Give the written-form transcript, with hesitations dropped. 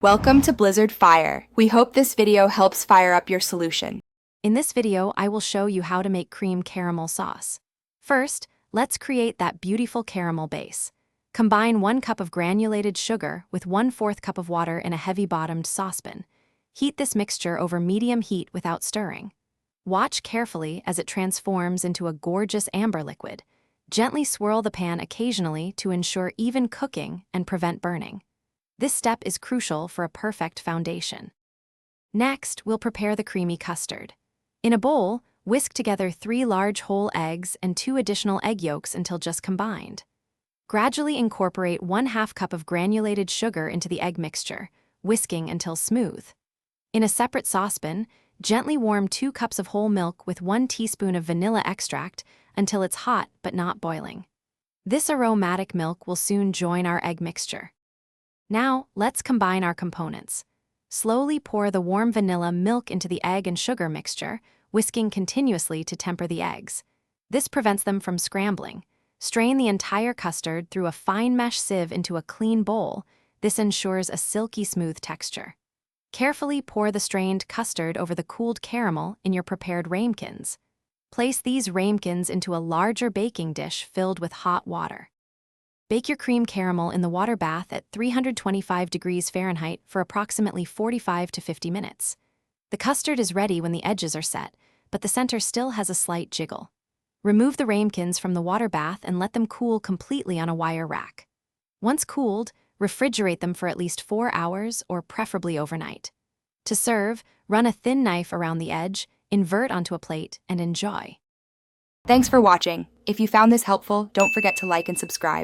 Welcome to Blizzard Fire. We hope this video helps fire up your solution. In this video, I will show you how to make cream caramel sauce. First, let's create that beautiful caramel base. Combine 1 cup of granulated sugar with 1/4 cup of water in a heavy-bottomed saucepan. Heat this mixture over medium heat without stirring. Watch carefully as it transforms into a gorgeous amber liquid. Gently swirl the pan occasionally to ensure even cooking and prevent burning. This step is crucial for a perfect foundation. Next, we'll prepare the creamy custard. In a bowl, whisk together 3 large whole eggs and 2 additional egg yolks until just combined. Gradually incorporate 1/2 cup of granulated sugar into the egg mixture, whisking until smooth. In a separate saucepan, gently warm 2 cups of whole milk with 1 teaspoon of vanilla extract until it's hot but not boiling. This aromatic milk will soon join our egg mixture. Now, let's combine our components. Slowly pour the warm vanilla milk into the egg and sugar mixture, whisking continuously to temper the eggs. This prevents them from scrambling. Strain the entire custard through a fine mesh sieve into a clean bowl. This ensures a silky smooth texture. Carefully pour the strained custard over the cooled caramel in your prepared ramekins. Place these ramekins into a larger baking dish filled with hot water. Bake your cream caramel in the water bath at 325 degrees Fahrenheit for approximately 45 to 50 minutes. The custard is ready when the edges are set, but the center still has a slight jiggle. Remove the ramekins from the water bath and let them cool completely on a wire rack. Once cooled, refrigerate them for at least 4 hours or preferably overnight. To serve, run a thin knife around the edge, invert onto a plate, and enjoy. Thanks for watching. If you found this helpful, don't forget to like and subscribe.